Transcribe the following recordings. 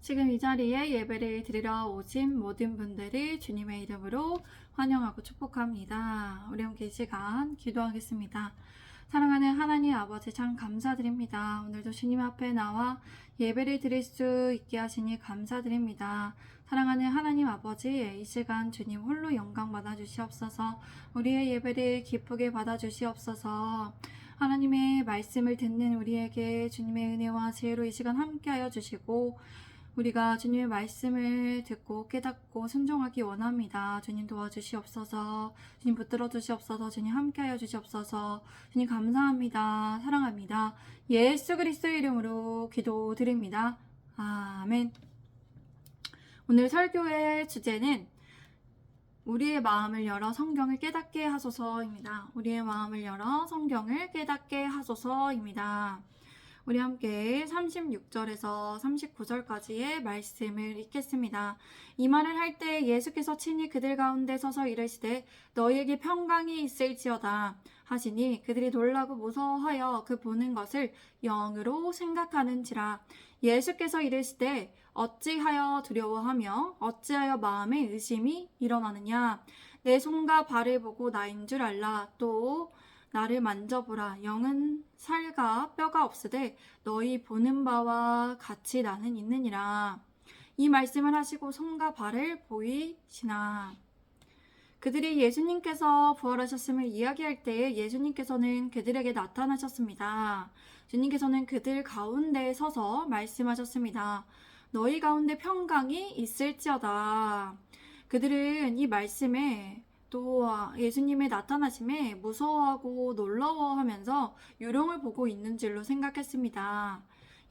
지금 이 자리에 예배를 드리러 오신 모든 분들을 주님의 이름으로 환영하고 축복합니다. 우리 함께 이 시간 기도하겠습니다. 사랑하는 하나님 아버지 참 감사드립니다. 오늘도 주님 앞에 나와 예배를 드릴 수 있게 하시니 감사드립니다. 사랑하는 하나님 아버지, 이 시간 주님 홀로 영광 받아 주시옵소서. 우리의 예배를 기쁘게 받아 주시옵소서. 하나님의 말씀을 듣는 우리에게 주님의 은혜와 지혜로 이 시간 함께하여 주시고, 우리가 주님의 말씀을 듣고 깨닫고 순종하기 원합니다. 주님 도와주시옵소서. 주님 붙들어 주시옵소서. 주님 함께하여 주시옵소서. 주님 감사합니다. 사랑합니다. 예수 그리스도의 이름으로 기도드립니다. 아멘. 오늘 설교의 주제는 우리의 마음을 열어 성경을 깨닫게 하소서입니다. 우리의 마음을 열어 성경을 깨닫게 하소서입니다. 우리 함께 36절에서 39절까지의 말씀을 읽겠습니다. 이 말을 할 때 예수께서 친히 그들 가운데 서서 이르시되 너희에게 평강이 있을지어다 하시니 그들이 놀라고 무서워하여 그 보는 것을 영으로 생각하는지라. 예수께서 이르시되 어찌하여 두려워하며 어찌하여 마음에 의심이 일어나느냐. 내 손과 발을 보고 나인 줄 알라. 또 나를 만져보라. 영은 살과 뼈가 없으되 너희 보는 바와 같이 나는 있느니라. 이 말씀을 하시고 손과 발을 보이시나. 그들이 예수님께서 부활하셨음을 이야기할 때 예수님께서는 그들에게 나타나셨습니다. 주님께서는 그들 가운데 서서 말씀하셨습니다. 너희 가운데 평강이 있을지어다. 그들은 이 말씀에 또 예수님의 나타나심에 무서워하고 놀라워하면서 요령을 보고 있는 줄로 생각했습니다.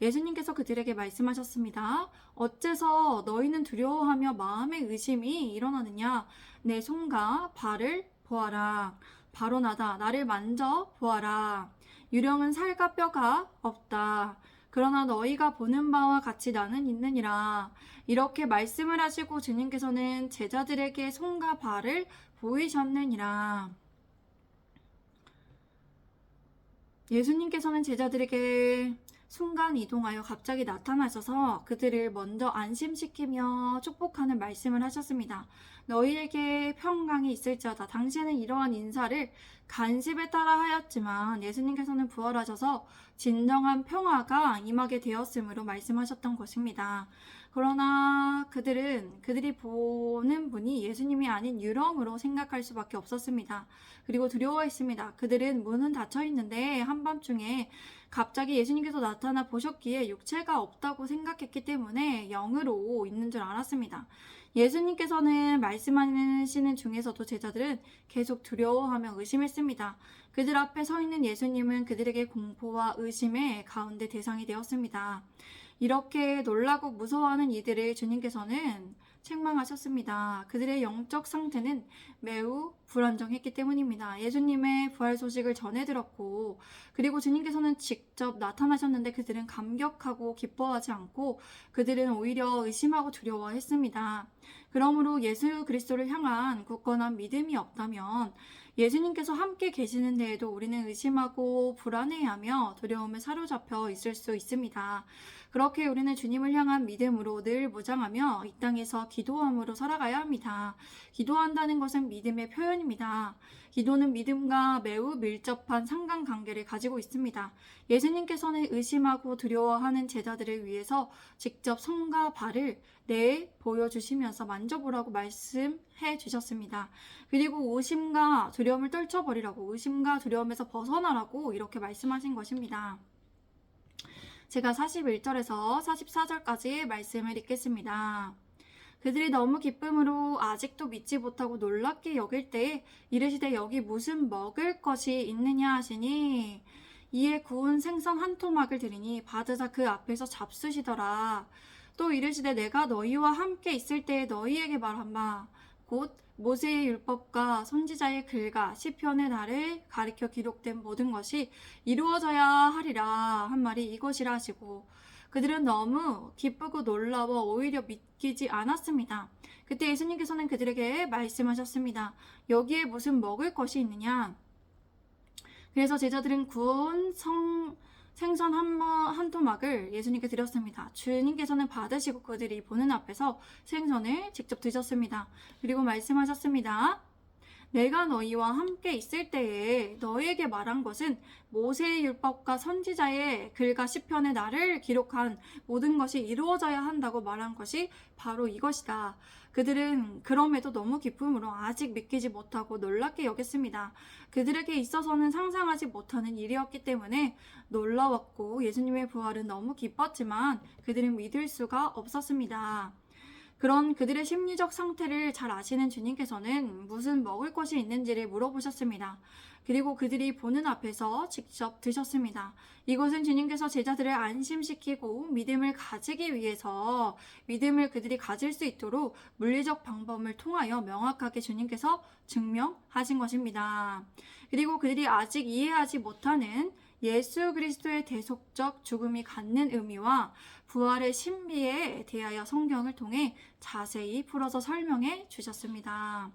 예수님께서 그들에게 말씀하셨습니다. 어째서 너희는 두려워하며 마음의 의심이 일어나느냐. 내 손과 발을 보아라. 바로 나다. 나를 만져 보아라. 유령은 살과 뼈가 없다. 그러나 너희가 보는 바와 같이 나는 있느니라. 이렇게 말씀을 하시고 주님께서는 제자들에게 손과 발을 보이셨느니라. 예수님께서는 제자들에게 순간 이동하여 갑자기 나타나셔서 그들을 먼저 안심시키며 축복하는 말씀을 하셨습니다. 너희에게 평강이 있을지어다. 당시에는 이러한 인사를 간십에 따라 하였지만 예수님께서는 부활하셔서 진정한 평화가 임하게 되었으므로 말씀하셨던 것입니다. 그러나 그들이 보는 분이 예수님이 아닌 유령으로 생각할 수밖에 없었습니다. 그리고 두려워했습니다. 그들은 문은 닫혀 있는데 한밤중에 갑자기 예수님께서 나타나 보셨기에 육체가 없다고 생각했기 때문에 영으로 있는 줄 알았습니다. 예수님께서는 말씀하시는 중에서도 제자들은 계속 두려워하며 의심했습니다. 그들 앞에 서 있는 예수님은 그들에게 공포와 의심의 가운데 대상이 되었습니다. 이렇게 놀라고 무서워하는 이들을 주님께서는 책망하셨습니다. 그들의 영적 상태는 매우 불안정했기 때문입니다. 예수님의 부활 소식을 전해 들었고, 그리고 주님께서는 직접 나타나셨는데 그들은 감격하고 기뻐하지 않고 그들은 오히려 의심하고 두려워했습니다. 그러므로 예수 그리스도를 향한 굳건한 믿음이 없다면 예수님께서 함께 계시는 데에도 우리는 의심하고 불안해하며 두려움에 사로잡혀 있을 수 있습니다. 그렇게 우리는 주님을 향한 믿음으로 늘 무장하며 이 땅에서 기도함으로 살아가야 합니다. 기도한다는 것은 믿음의 표현입니다. 기도는 믿음과 매우 밀접한 상관관계를 가지고 있습니다. 예수님께서는 의심하고 두려워하는 제자들을 위해서 직접 손과 발을 보여주시면서 만져보라고 말씀해 주셨습니다. 그리고 의심과 두려움을 떨쳐버리라고, 의심과 두려움에서 벗어나라고 이렇게 말씀하신 것입니다. 제가 41절에서 44절까지 말씀을 읽겠습니다. 그들이 너무 기쁨으로 아직도 믿지 못하고 놀랍게 여길 때에 이르시되 여기 무슨 먹을 것이 있느냐 하시니 이에 구운 생선 한 토막을 드리니 받으사 그 앞에서 잡수시더라. 또 이르시되 내가 너희와 함께 있을 때에 너희에게 말한 바 곧 모세의 율법과 선지자의 글과 시편의 날을 가리켜 기록된 모든 것이 이루어져야 하리라 한 말이 이것이라 하시고 그들은 너무 기쁘고 놀라워 오히려 믿기지 않았습니다. 그때 예수님께서는 그들에게 말씀하셨습니다. 여기에 무슨 먹을 것이 있느냐? 그래서 제자들은 구운 생선 한 토막을 예수님께 드렸습니다. 주님께서는 받으시고 그들이 보는 앞에서 생선을 직접 드셨습니다. 그리고 말씀하셨습니다. 내가 너희와 함께 있을 때에 너희에게 말한 것은 모세의 율법과 선지자의 글과 시편의 나를 기록한 모든 것이 이루어져야 한다고 말한 것이 바로 이것이다. 그들은 그럼에도 너무 기쁨으로 아직 믿기지 못하고 놀랍게 여겼습니다. 그들에게 있어서는 상상하지 못하는 일이었기 때문에 놀라웠고 예수님의 부활은 너무 기뻤지만 그들은 믿을 수가 없었습니다. 그런 그들의 심리적 상태를 잘 아시는 주님께서는 무슨 먹을 것이 있는지를 물어보셨습니다. 그리고 그들이 보는 앞에서 직접 드셨습니다. 이것은 주님께서 제자들을 안심시키고 믿음을 가지기 위해서 믿음을 그들이 가질 수 있도록 물리적 방법을 통하여 명확하게 주님께서 증명하신 것입니다. 그리고 그들이 아직 이해하지 못하는 예수 그리스도의 대속적 죽음이 갖는 의미와 부활의 신비에 대하여 성경을 통해 자세히 풀어서 설명해 주셨습니다.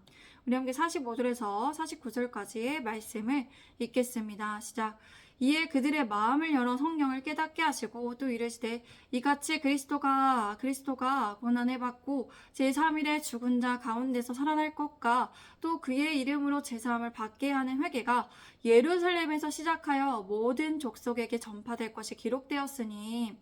우리 함께 45절에서 49절까지의 말씀을 읽겠습니다. 시작. 이에 그들의 마음을 열어 성경을 깨닫게 하시고 또 이르시되 이같이 그리스도가 고난을 받고 제3일에 죽은 자 가운데서 살아날 것과 또 그의 이름으로 제사함을 받게 하는 회개가 예루살렘에서 시작하여 모든 족속에게 전파될 것이 기록되었으니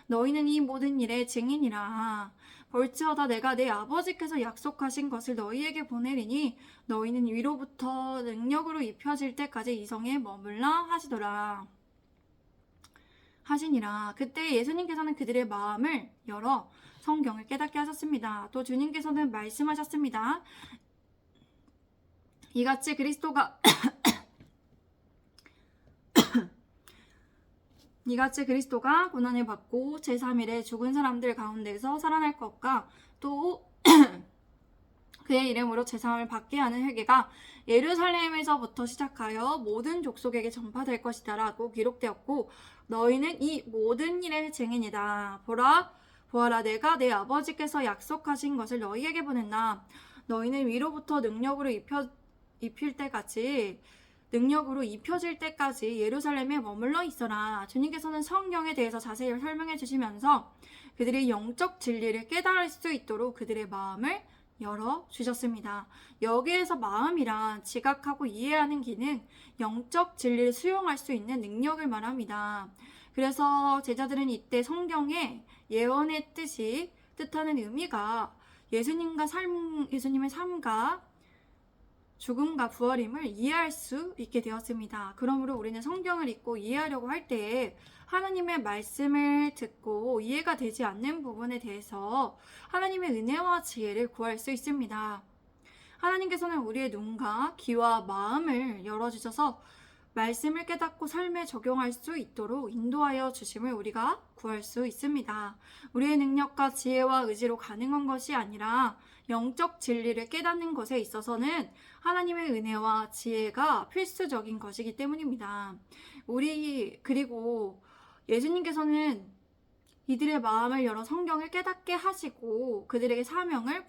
너희는 이 모든 일의 증인이라. 볼지어다 내가 내 아버지께서 약속하신 것을 너희에게 보내리니 너희는 위로부터 능력으로 입혀질 때까지 이 성에 머물라 하시니라. 그때 예수님께서는 그들의 마음을 열어 성경을 깨닫게 하셨습니다. 또 주님께서는 말씀하셨습니다. 이같이 그리스도가 고난을 받고 제3일에 죽은 사람들 가운데서 살아날 것과 또 그의 이름으로 제사함을 받게 하는 회개가 예루살렘에서부터 시작하여 모든 족속에게 전파될 것이다 라고 기록되었고 너희는 이 모든 일의 증인이다. 보아라 내가 내 아버지께서 약속하신 것을 너희에게 보낸다. 너희는 위로부터 능력으로 입혀질 때까지 예루살렘에 머물러 있어라. 주님께서는 성경에 대해서 자세히 설명해 주시면서 그들이 영적 진리를 깨달을 수 있도록 그들의 마음을 열어주셨습니다. 여기에서 마음이란 지각하고 이해하는 기능, 영적 진리를 수용할 수 있는 능력을 말합니다. 그래서 제자들은 이때 성경의 예언의 뜻하는 의미가 예수님의 삶과 죽음과 부활임을 이해할 수 있게 되었습니다. 그러므로 우리는 성경을 읽고 이해하려고 할 때에 하나님의 말씀을 듣고 이해가 되지 않는 부분에 대해서 하나님의 은혜와 지혜를 구할 수 있습니다. 하나님께서는 우리의 눈과 귀와 마음을 열어주셔서 말씀을 깨닫고 삶에 적용할 수 있도록 인도하여 주심을 우리가 구할 수 있습니다. 우리의 능력과 지혜와 의지로 가능한 것이 아니라 영적 진리를 깨닫는 것에 있어서는 하나님의 은혜와 지혜가 필수적인 것이기 때문입니다. 그리고 예수님께서는 이들의 마음을 열어 성경을 깨닫게 하시고 그들에게 사명을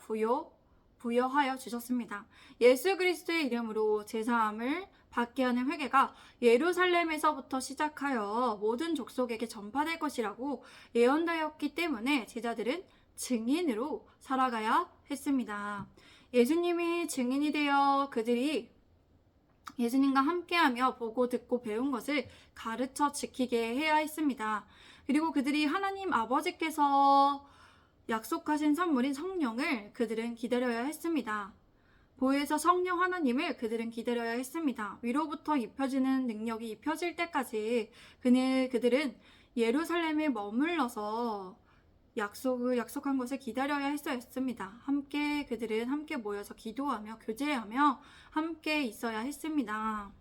부여하여 주셨습니다. 예수 그리스도의 이름으로 제사함을 받게 하는 회개가 예루살렘에서부터 시작하여 모든 족속에게 전파될 것이라고 예언되었기 때문에 제자들은 증인으로 살아가야 했습니다. 예수님이 증인이 되어 그들이 예수님과 함께하며 보고 듣고 배운 것을 가르쳐 지키게 해야 했습니다. 그리고 그들이 하나님 아버지께서 약속하신 선물인 성령을 그들은 기다려야 했습니다. 보혜사 성령 하나님을 그들은 기다려야 했습니다. 위로부터 입혀지는 능력이 입혀질 때까지 그들은 예루살렘에 머물러서 약속한 것을 기다려야 했습니다. 그들은 함께 모여서 기도하며 교제하며 함께 있어야 했습니다.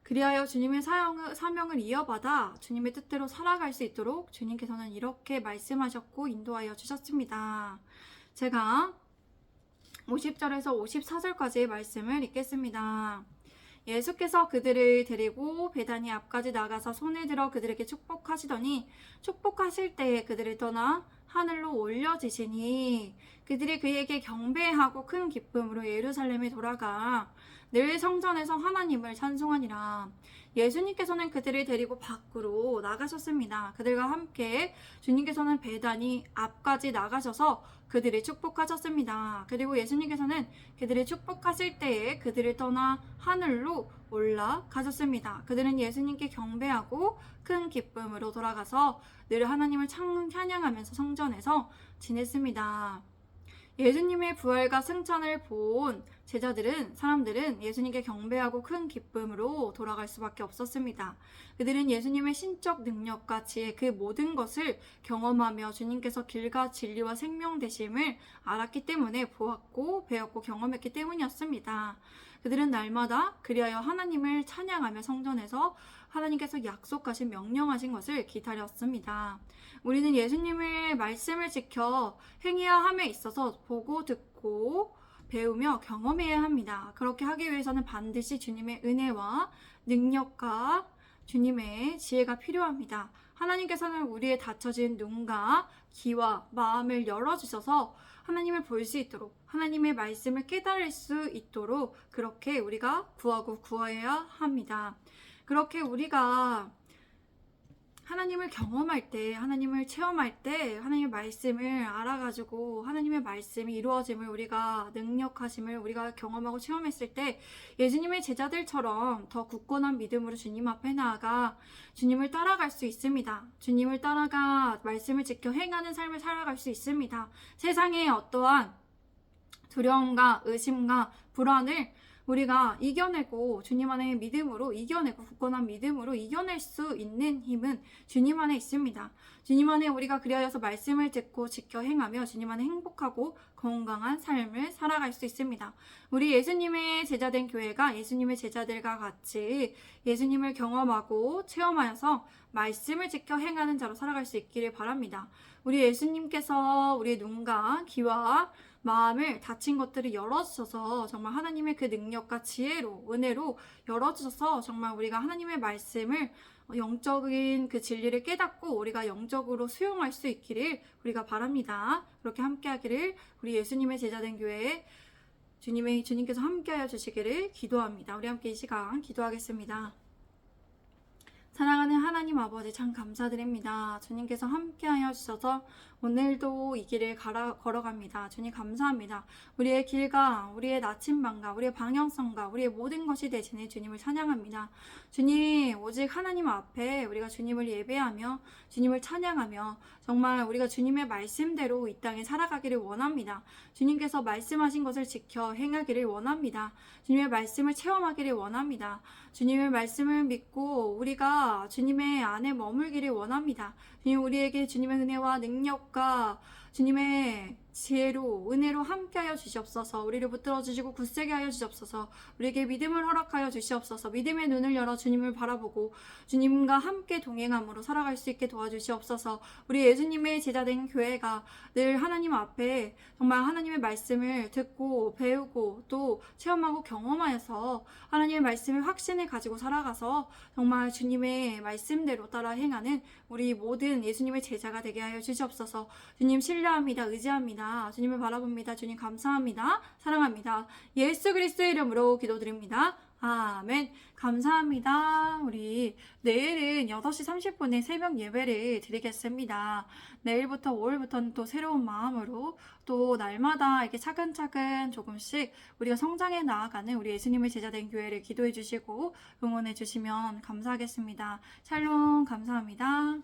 그리하여 주님의 사명을 이어받아 주님의 뜻대로 살아갈 수 있도록 주님께서는 이렇게 말씀하셨고 인도하여 주셨습니다. 제가 50절에서 54절까지의 말씀을 읽겠습니다. 예수께서 그들을 데리고 베다니 앞까지 나가서 손을 들어 그들에게 축복하시더니 축복하실 때에 그들을 떠나 하늘로 올려지시니 그들이 그에게 경배하고 큰 기쁨으로 예루살렘에 돌아가 늘 성전에서 하나님을 찬송하니라. 예수님께서는 그들을 데리고 밖으로 나가셨습니다. 그들과 함께 주님께서는 배단이 앞까지 나가셔서 그들을 축복하셨습니다. 그리고 예수님께서는 그들을 축복하실 때에 그들을 떠나 하늘로 올라가셨습니다. 그들은 예수님께 경배하고 큰 기쁨으로 돌아가서 늘 하나님을 찬양하면서 성전에서 지냈습니다. 예수님의 부활과 승천을 본 사람들은 예수님께 경배하고 큰 기쁨으로 돌아갈 수밖에 없었습니다. 그들은 예수님의 신적 능력과 지혜 그 모든 것을 경험하며 주님께서 길과 진리와 생명 되심을 알았기 때문에 보았고 배웠고 경험했기 때문이었습니다. 그들은 날마다 그리하여 하나님을 찬양하며 성전에서 하나님께서 약속하신 명령하신 것을 기다렸습니다. 우리는 예수님의 말씀을 지켜 행해야 함에 있어서 보고 듣고 배우며 경험해야 합니다. 그렇게 하기 위해서는 반드시 주님의 은혜와 능력과 주님의 지혜가 필요합니다. 하나님께서는 우리의 닫혀진 눈과 귀와 마음을 열어주셔서 하나님을 볼 수 있도록 하나님의 말씀을 깨달을 수 있도록 그렇게 우리가 구하고 구해야 합니다. 그렇게 우리가 하나님을 경험할 때, 하나님을 체험할 때 하나님의 말씀을 알아가지고 하나님의 말씀이 이루어짐을 우리가 능력하심을 우리가 경험하고 체험했을 때 예수님의 제자들처럼 더 굳건한 믿음으로 주님 앞에 나아가 주님을 따라갈 수 있습니다. 주님을 따라가 말씀을 지켜 행하는 삶을 살아갈 수 있습니다. 세상에 어떠한 두려움과 의심과 불안을 우리가 이겨내고 주님 안에 믿음으로 이겨내고 굳건한 믿음으로 이겨낼 수 있는 힘은 주님 안에 있습니다. 주님 안에 우리가 그리하여서 말씀을 듣고 지켜 행하며 주님 안에 행복하고 건강한 삶을 살아갈 수 있습니다. 우리 예수님의 제자된 교회가 예수님의 제자들과 같이 예수님을 경험하고 체험하여서 말씀을 지켜 행하는 자로 살아갈 수 있기를 바랍니다. 우리 예수님께서 우리의 눈과 귀와 마음을 닫힌 것들을 열어주셔서 정말 하나님의 그 능력과 지혜로 은혜로 열어주셔서 정말 우리가 하나님의 말씀을 영적인 그 진리를 깨닫고 우리가 영적으로 수용할 수 있기를 우리가 바랍니다. 그렇게 함께하기를 우리 예수님의 제자된 교회에 주님께서 함께하여 주시기를 기도합니다. 우리 함께 이 시간 기도하겠습니다. 사랑하는 하나님 아버지 참 감사드립니다. 주님께서 함께하여 주셔서 오늘도 이 길을 걸어갑니다. 주님 감사합니다. 우리의 길과 우리의 나침반과 우리의 방향성과 우리의 모든 것이 대신에 주님을 찬양합니다. 주님 오직 하나님 앞에 우리가 주님을 예배하며 주님을 찬양하며 정말 우리가 주님의 말씀대로 이 땅에 살아가기를 원합니다. 주님께서 말씀하신 것을 지켜 행하기를 원합니다. 주님의 말씀을 체험하기를 원합니다. 주님의 말씀을 믿고 우리가 주님의 안에 머물기를 원합니다. 주님 우리에게 주님의 은혜와 능력과 주님의 지혜로 은혜로 함께하여 주시옵소서. 우리를 붙들어 주시고 굳세게 하여 주시옵소서. 우리에게 믿음을 허락하여 주시옵소서. 믿음의 눈을 열어 주님을 바라보고 주님과 함께 동행함으로 살아갈 수 있게 도와주시옵소서. 우리 예수님의 제자된 교회가 늘 하나님 앞에 정말 하나님의 말씀을 듣고 배우고 또 체험하고 경험하여서 하나님의 말씀의 확신을 가지고 살아가서 정말 주님의 말씀대로 따라 행하는 우리 모든 예수님의 제자가 되게 하여 주시옵소서. 주님 신뢰합니다. 의지합니다. 주님을 바라봅니다. 주님 감사합니다. 사랑합니다. 예수 그리스도의 이름으로 기도드립니다. 아멘. 감사합니다. 우리 내일은 8시 30분에 새벽 예배를 드리겠습니다. 내일부터 5일부터는 또 새로운 마음으로 또 날마다 이렇게 차근차근 조금씩 우리가 성장해 나아가는 우리 예수님의 제자된 교회를 기도해 주시고 응원해 주시면 감사하겠습니다. 샬롬 감사합니다.